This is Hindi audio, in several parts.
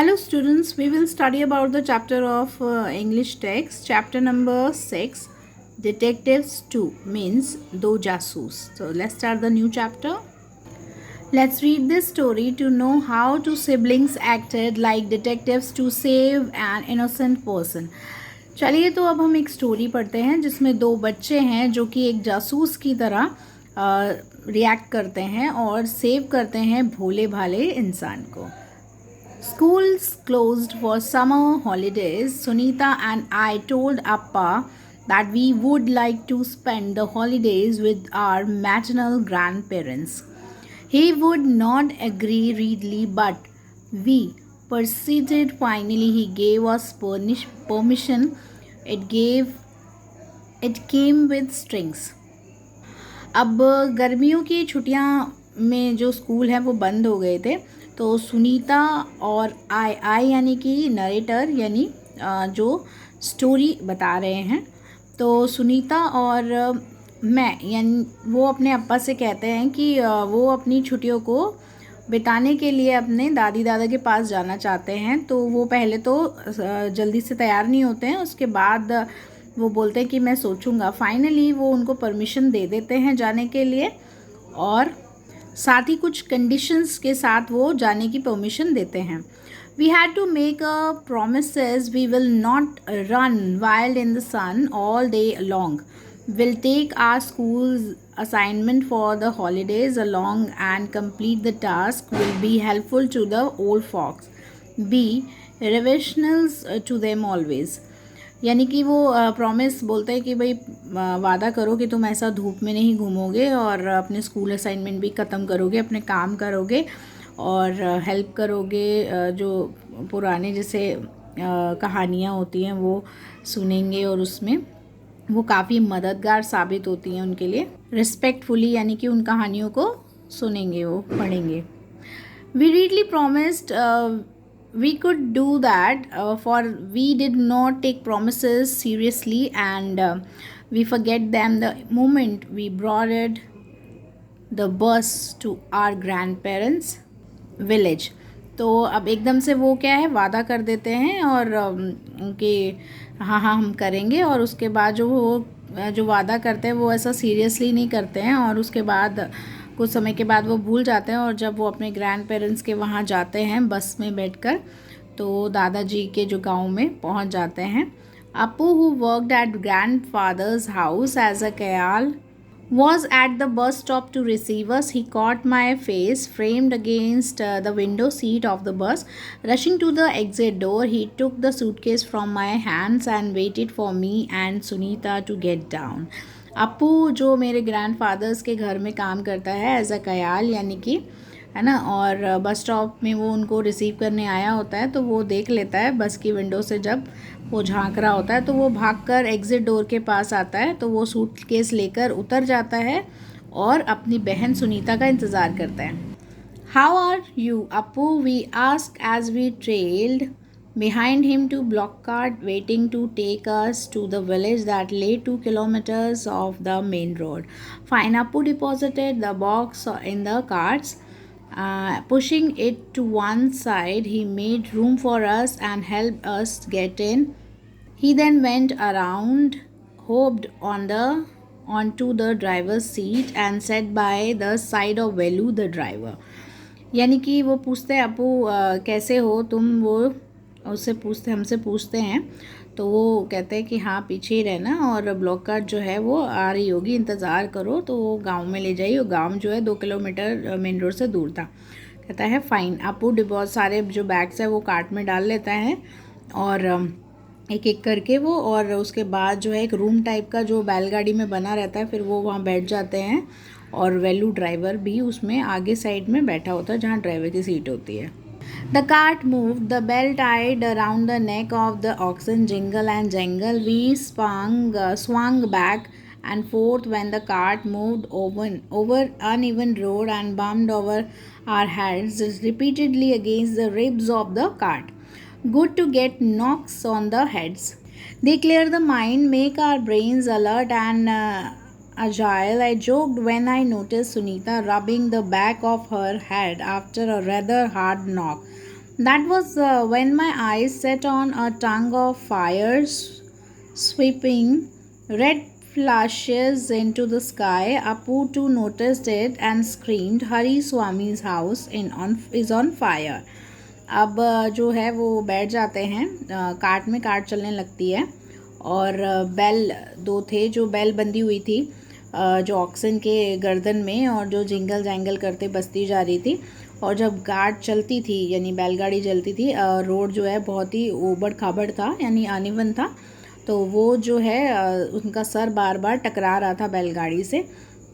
Hello students, we will study about the chapter of English text, chapter number 6, Detectives 2 means Do Jasoos. So let's start the new chapter. Let's read this story to know how two siblings acted like detectives to save an innocent person. चलिए तो अब हम एक स्टोरी पढ़ते हैं जिसमें दो बच्चे हैं जो कि एक जासूस की तरह रिएक्ट करते हैं और सेव करते हैं भोले भाले इंसान को. Schools closed for summer holidays. Sunita and I told Appa that we would like to spend the holidays with our maternal grandparents. He would not agree readily, but we persisted. Finally, he gave us permission. It came with strings. अब गर्मियों की छुट्टियां में जो स्कूल है वो बंद हो गए थे, तो सुनीता और आई यानी कि नरेटर यानी जो स्टोरी बता रहे हैं, तो सुनीता और मैं यानी वो अपने अप्पा से कहते हैं कि वो अपनी छुट्टियों को बिताने के लिए अपने दादी दादा के पास जाना चाहते हैं. तो वो पहले तो जल्दी से तैयार नहीं होते हैं, उसके बाद वो बोलते हैं कि मैं सोचूंगा. फाइनली वो उनको परमिशन दे देते हैं जाने के लिए और साथ ही कुछ कंडीशंस के साथ वो जाने की परमिशन देते हैं. We had to make a promises. We will not run wild in the sun all day long. Will take our school assignment for the holidays along and complete the task. Will be helpful to the old folks. Be revisionals to them always. यानी कि वो प्रॉमिस बोलते हैं कि भाई वादा करो कि तुम ऐसा धूप में नहीं घूमोगे और अपने स्कूल असाइनमेंट भी ख़त्म करोगे, अपने काम करोगे और हेल्प करोगे. जो पुराने जैसे कहानियाँ होती हैं वो सुनेंगे और उसमें वो काफ़ी मददगार साबित होती हैं उनके लिए. रिस्पेक्टफुली यानी कि उन कहानियों को सुनेंगे, वो पढ़ेंगे. We readily promised we could do that, for we did not take promises seriously and we forget them the moment we boarded the bus to our grandparents village. तो अब एकदम से वो क्या है, वादा कर देते हैं और उनके हाँ हम करेंगे, और उसके बाद जो वादा करते हैं वो ऐसा सीरियसली नहीं करते हैं और उसके बाद कुछ समय के बाद वो भूल जाते हैं. और जब वो अपने ग्रैंड पेरेंट्स के वहाँ जाते हैं बस में बैठकर, तो दादाजी के जो गांव में पहुँच जाते हैं. Appu, who worked at grandfather's house as a kayal, was at the bus stop to receive us. He caught my face framed against the window seat of the bus. Rushing to the exit door, he took the suitcase from my hands and waited for me and Sunita to get down. Appu जो मेरे ग्रैंडफादर्स के घर में काम करता है एज अ कयाल यानी कि है ना, और बस स्टॉप में वो उनको रिसीव करने आया होता है, तो वो देख लेता है बस की विंडो से. जब वो झांक रहा होता है तो वो भागकर एग्ज़िट डोर के पास आता है, तो वो सूटकेस लेकर उतर जाता है और अपनी बहन सुनीता का इंतज़ार करता है. How are you Appu, we ask as we trailed behind him two block cart waiting to take us to the village that lay 2 kilometers off the main road. Fine. Appu deposited the box in the carts. Pushing it to one side, he made room for us and helped us get in. He then went around, hopped onto the driver's seat and sat by the side of Velu the driver. यानी कि वो पूछते हैं अपू कैसे हो तुम, वो हमसे पूछते हैं, तो वो कहते हैं कि हाँ पीछे ही रहना और ब्लॉक कार्ट जो है वो आ रही होगी, इंतज़ार करो. तो वो गांव में ले जाइए. और गांव जो है 2 किलोमीटर मेन रोड से दूर था. कहता है फ़ाइन. अपू बहुत सारे जो बैग्स है वो कार्ट में डाल लेता है और एक एक करके वो, और उसके बाद जो है एक रूम टाइप का जो बैलगाड़ी में बना रहता है, फिर वो वहाँ बैठ जाते हैं और वेलू ड्राइवर भी उसमें आगे साइड में बैठा होता है जहाँ ड्राइवर की सीट होती है. The cart moved, the bell tied around the neck of the oxen, jingle and jangle. We swung back and forth when the cart moved over uneven road and bumped over our heads repeatedly against the ribs of the cart. Good to get knocks on the heads. They clear the mind, make our brains alert and agile. I joked when I noticed Sunita rubbing the back of her head after a rather hard knock. That was when my eyes set on a tongue of fire sweeping red flashes into the sky. Apu too noticed it and screamed, "Hari Swami's house is on fire." अब जो है वो बैठ जाते हैं, कार्ट में कार्ट चलने लगती है और बेल दो थे जो बेल बंधी हुई थी जो ऑक्सन के गर्दन में और जो जिंगल जैंगल करते बजती जा रही थी। और जब कार्ट चलती थी यानी बैलगाड़ी चलती थी, रोड जो है बहुत ही ऊबड़ खाबड़ था यानी अनइवन था, तो वो जो है उनका सर बार बार टकरा रहा था बैलगाड़ी से।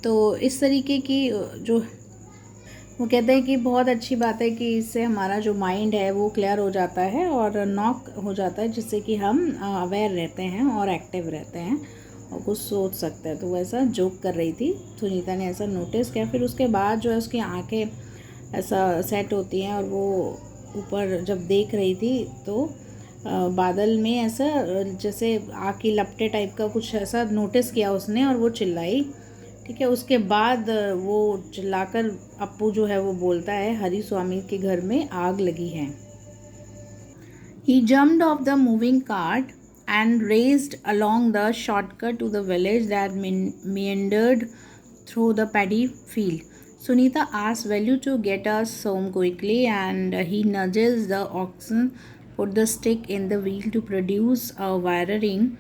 तो इस तरीके की जो वो कहते हैं कि बहुत अच्छी बात है कि इससे हमारा जो माइंड है वो क्लियर हो जाता है और नॉक हो जाता है, जिससे कि हम अवेयर रहते हैं और एक्टिव रहते हैं और कुछ सोच सकते हैं। तो वैसा जोक कर रही थी, सुनीता ने ऐसा नोटिस किया। फिर उसके बाद जो है उसकी आंखें ऐसा सेट होती हैं और वो ऊपर जब देख रही थी तो बादल में ऐसा जैसे आग की लपटे टाइप का कुछ ऐसा नोटिस किया उसने और वो चिल्लाई। ठीक है, उसके बाद वो चिल्लाकर अप्पू जो है वो बोलता है, हरी स्वामी के घर में आग लगी है। He jumped off the moving cart and raced along the shortcut to the village that meandered through the paddy field. Sunita asks Velu to get us home quickly, and he nudges the oxen, put the stick in the wheel to produce a whirring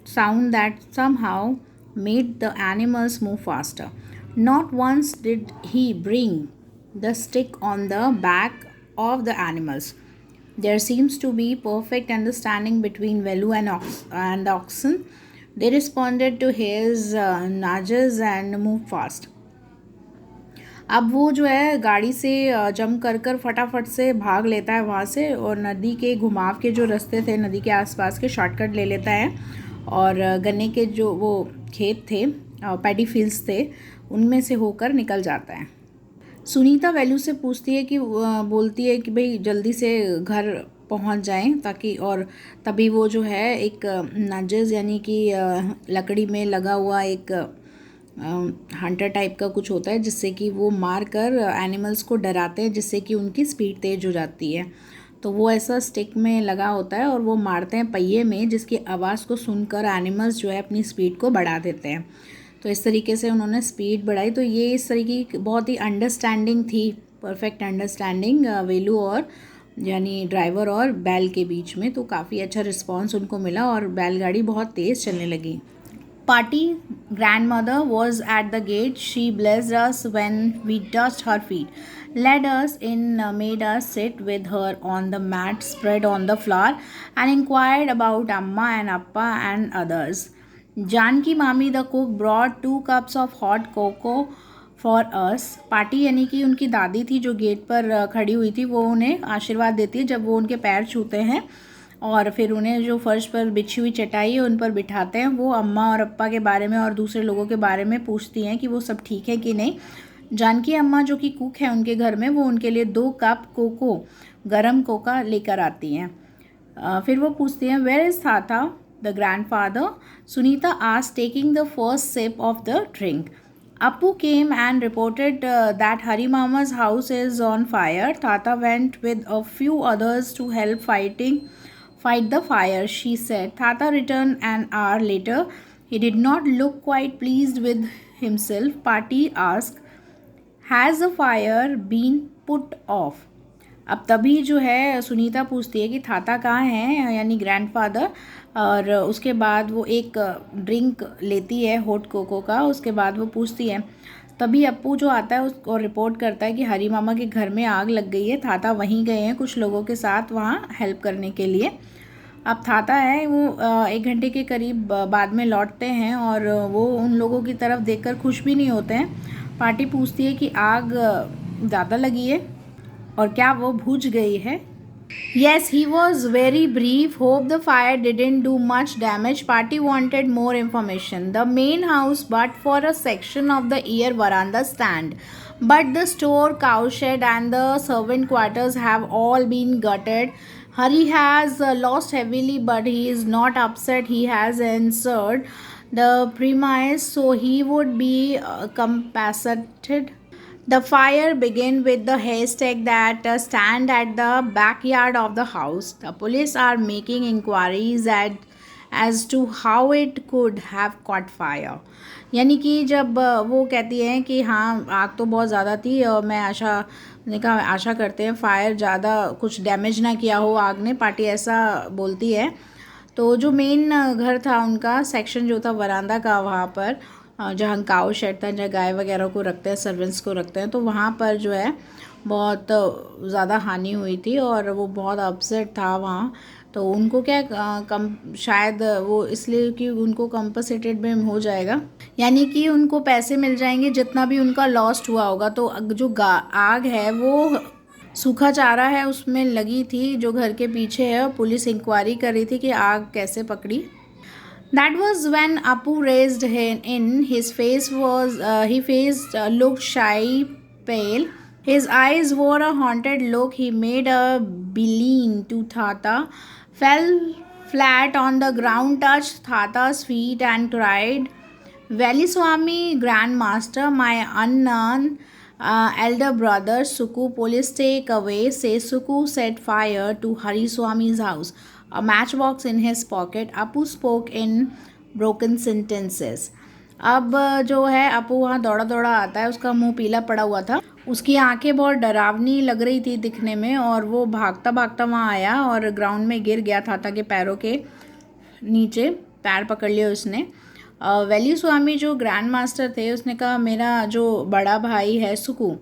sound that somehow made the animals move faster. Not once did he bring the stick on the back of the animals. There seems to be perfect understanding between Velu and oxen. They responded to his nudges and moved fast. अब वो जो है गाड़ी से जंप कर फटाफट से भाग लेता है वहाँ से और नदी के घुमाव के जो रास्ते थे नदी के आसपास के शॉर्टकट ले लेता है और गन्ने के जो वो खेत थे पैडी फील्ड्स थे उनमें से होकर निकल जाता है। सुनीता वेलू से पूछती है कि बोलती है कि भाई जल्दी से घर पहुंच जाएं ताकि, और तभी वो जो है एक नजेस यानी कि लकड़ी में लगा हुआ एक हंटर टाइप का कुछ होता है जिससे कि वो मार कर एनिमल्स को डराते हैं जिससे कि उनकी स्पीड तेज हो जाती है। तो वो ऐसा स्टिक में लगा होता है और वो मारते हैं पहिए में, जिसकी आवाज़ को सुनकर एनिमल्स जो है अपनी स्पीड को बढ़ा देते हैं। तो इस तरीके से उन्होंने स्पीड बढ़ाई। तो ये इस तरीके की बहुत ही अंडरस्टैंडिंग थी, परफेक्ट अंडरस्टैंडिंग वेलू और यानी ड्राइवर और बैल के बीच में। तो काफ़ी अच्छा रिस्पॉन्स उनको मिला और बैलगाड़ी बहुत तेज़ चलने लगी। Party grandmother was at the gate. She blessed us when we touched her feet, led us in, made us sit with her on the mat spread on the floor, and inquired about Amma and Appa and others. Janki Mami the cook brought 2 cups of hot cocoa for us. Party यानी कि उनकी दादी थी जो गेट पर खड़ी हुई थी, वो उन्हें आशीर्वाद देती है जब वो उनके पैर छूते हैं और फिर उन्हें जो फर्श पर बिछी हुई चटाई है उन पर बिठाते हैं। वो अम्मा और अप्पा के बारे में और दूसरे लोगों के बारे में पूछती हैं कि वो सब ठीक है कि नहीं। जानकी अम्मा जो कि कुक है उनके घर में, वो उनके लिए 2 कप कोको गरम कोका लेकर आती हैं। फिर वो पूछती हैं, where is Thatha the grandfather? Sunita asked, taking the first sip of the drink. Appu came and reported that Hari Mama's house is on fire. Tata went with a few others to help fight the fire, she said. Tata returned an hour later. He did not look quite pleased with himself. Party asked, has the fire been put off? अब तभी जो है सुनीता पूछती है कि थाता कहाँ हैं यानी ग्रैंडफादर, और उसके बाद वो एक ड्रिंक लेती है हॉट कोको का। उसके बाद वो पूछती है, तभी अप्पू जो आता है उसको रिपोर्ट करता है कि हरी मामा के घर में आग लग गई है। थाता वहीं गए हैं कुछ लोगों के साथ वहाँ हेल्प करने के लिए। अब थाता है वो 1 घंटे के करीब बाद में लौटते हैं और वो उन लोगों की तरफ देखकर खुश भी नहीं होते हैं। पार्टी पूछती है कि आग ज़्यादा लगी है और क्या वो बुझ गई है। Yes, he was very brief. Hope the fire didn't do much damage. Party wanted more information. The main house, but for a section of the rear veranda stand. But the store, cowshed, and the servant quarters have all been gutted. Hari has lost heavily, but he is not upset. He has answered the premise, so he would be compensated. The fire began with the haystack that stand at the backyard of the house. The police are making inquiries as to how it could have caught fire. यानी कि जब वो कहती हैं कि हाँ आग तो बहुत ज़्यादा थी और मैं आशा करते हैं फायर ज़्यादा कुछ डैमेज ना किया हो आग ने, पार्टी ऐसा बोलती है। तो जो मेन घर था उनका सेक्शन जो था वरांदा का, वहाँ पर जहाँ काऊ शेड था, जहाँ गाय वगैरह को रखते हैं, सर्वेंट्स को रखते हैं, तो वहाँ पर जो है बहुत ज़्यादा हानि हुई थी और वो बहुत अपसेट था वहाँ। तो उनको क्या कम शायद वो इसलिए कि उनको कंपनसेटेड में हो जाएगा, यानी कि उनको पैसे मिल जाएंगे जितना भी उनका लॉस्ट हुआ होगा। तो जो आग है वो सूखा चारा है उसमें लगी थी जो घर के पीछे है, और पुलिस इंक्वायरी कर रही थी कि आग कैसे पकड़ी। That was when Apu raised him in. His face was, looked shy, pale. His eyes wore a haunted look. He made a beeline to Thata, fell flat on the ground, touched Thata's feet, and cried, Veliswami, Grandmaster, my unknown elder brother Suku, police take away. Say Suku set fire to Hariswami's house. A matchbox in his pocket. Apu spoke in broken sentences. अब जो है अपू वहाँ दौड़ा दौड़ा आता है, उसका मुंह पीला पड़ा हुआ था, उसकी आंखें बहुत डरावनी लग रही थी दिखने में, और वो भागता भागता वहाँ आया और ग्राउंड में गिर गया था ताकि पैरों के नीचे पैर पकड़ लिए उसने। वेलीस्वामी जो ग्रैंड मास्टर थे उसने कहा मेरा जो बड़ा भाई है सुकू,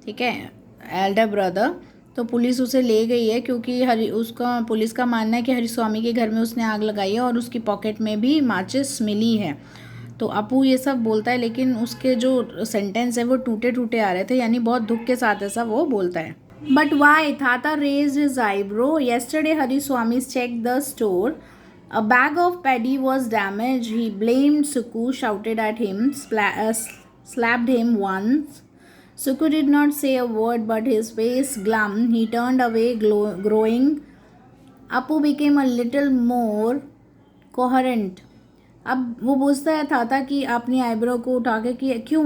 ठीक है, एल्डर ब्रदर, तो पुलिस उसे ले गई है क्योंकि उसका पुलिस का मानना है कि हरिस्वामी के घर में उसने आग लगाई है और उसकी पॉकेट में भी माचिस मिली है। तो अपू ये सब बोलता है लेकिन उसके जो सेंटेंस है वो टूटे टूटे आ रहे थे, यानी बहुत दुख के साथ ऐसा वो बोलता है। But why? Thatha raised his eyebrow. Yesterday Hariswami check the store. A bag of paddy was damaged. He blamed Suku, shouted at him, slapped him once. Suku did not say a word, but his face glum. He turned away, growing. Apu became a little more coherent. अब वो पूछता है थाता कि अपनी आईब्रो को उठा के कि क्यों?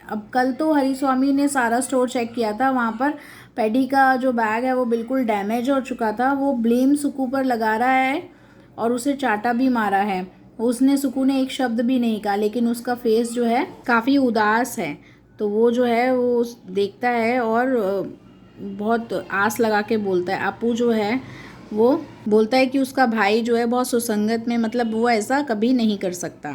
अब कल तो हरिस्वामी ने सारा स्टोर चेक किया था, वहाँ पर पैडी का जो बैग है वो बिल्कुल डैमेज हो चुका था। वो ब्लेम सुकू पर लगा रहा है और उसे चाटा भी मारा है। उसने सुकू ने एक शब्द भी नहीं कहा, लेकिन उसका फेस जो है काफ़ी उदास है। तो वो जो है वो देखता है और बहुत आस लगा के बोलता है। अपू जो है वो बोलता है कि उसका भाई जो है बहुत सुसंगत में, मतलब वो ऐसा कभी नहीं कर सकता।